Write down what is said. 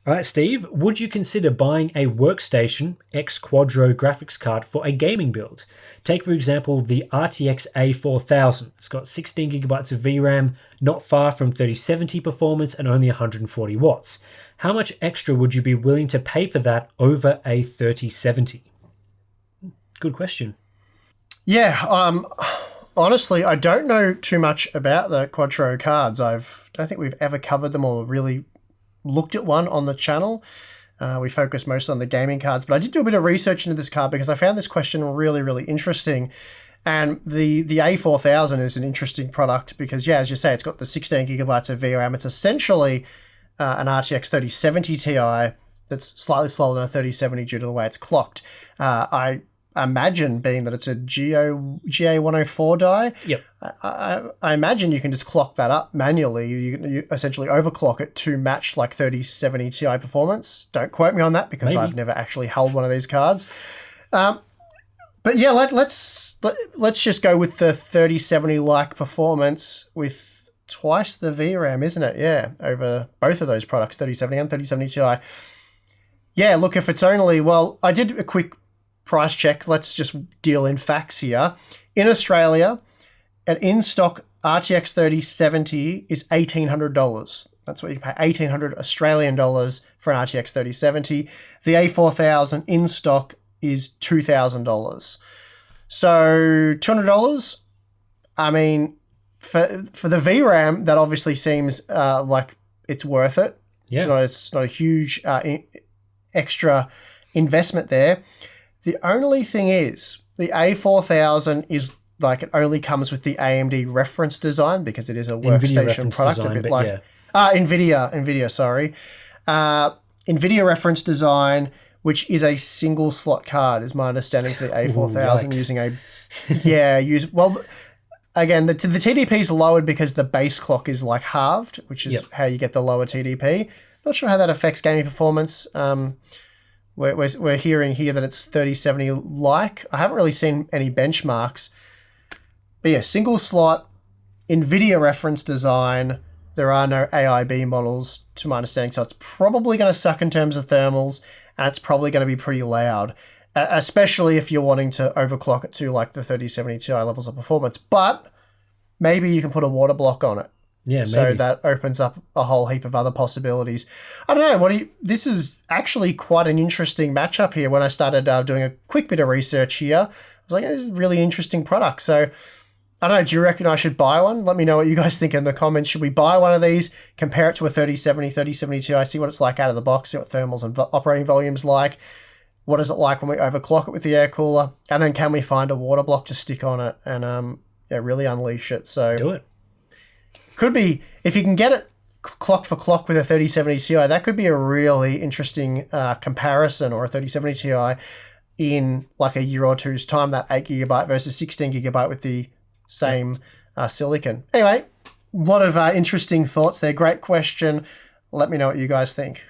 All right, Steve, would you consider buying a Workstation X Quadro graphics card for a gaming build? Take, for example, the RTX A4000. It's got 16 gigabytes of VRAM, not far from 3070 performance, and only 140 watts. How much extra would you be willing to pay for that over a 3070? Good question. Yeah, honestly, I don't know too much about the Quadro cards. Don't think we've ever covered them or really looked at one on the channel. We focus most on the gaming cards, but I did do a bit of research into this card because I found this question really, really interesting. And the A4000 is an interesting product because, yeah, as you say, it's got the 16 gigabytes of VRAM. It's essentially an RTX 3070 Ti that's slightly slower than a 3070 due to the way it's clocked. I imagine, being that it's a GA104 die, Yep. I imagine you can just clock that up manually. You essentially overclock it to match like 3070 Ti performance. Don't quote me on that because I've never actually held one of these cards. But yeah, let's just go with the 3070 like performance with twice the VRAM, isn't it? Yeah, over both of those products, 3070 and 3070 Ti. Yeah, look, if it's only, well, I did a quick price check. Let's just deal in facts here. In Australia, an in-stock RTX 3070 is $1,800. That's what you pay, 1,800 Australian dollars for an RTX 3070. The A4000 in stock is $2,000. So $200. I mean, for the VRAM, that obviously seems like it's worth it. Yeah. It's not a huge extra investment there. The only thing is, the A4000 is like, it only comes with the AMD Reference Design because it is a workstation product, design, a bit like Nvidia, sorry. Nvidia Reference Design, which is a single slot card, is my understanding for the A4000. Again, the TDP is lowered because the base clock is like halved, which is how you get the lower TDP. Not sure how that affects gaming performance. We're hearing here that it's 3070 like. I haven't really seen any benchmarks. But yeah, single slot, Nvidia Reference Design. There are no AIB models to my understanding, so it's probably going to suck in terms of thermals, and it's probably going to be pretty loud, especially if you're wanting to overclock it to like the 3070 Ti levels of performance. But maybe you can put a water block on it. Yeah, maybe. So that opens up a whole heap of other possibilities. I don't know. This is actually quite an interesting matchup here. When I started doing a quick bit of research here, I was like, this is a really interesting product. So I don't know. Do you reckon I should buy one? Let me know what you guys think in the comments. Should we buy one of these, compare it to a 3070 Ti, see what it's like out of the box, see what thermals and operating volume's like? What is it like when we overclock it with the air cooler? And then can we find a water block to stick on it and really unleash it? So do it. Could be, if you can get it clock for clock with a 3070 Ti, that could be a really interesting comparison, or a 3070 Ti in like a year or two's time, that 8GB versus 16GB with the same silicon. Anyway, a lot of interesting thoughts there. Great question. Let me know what you guys think.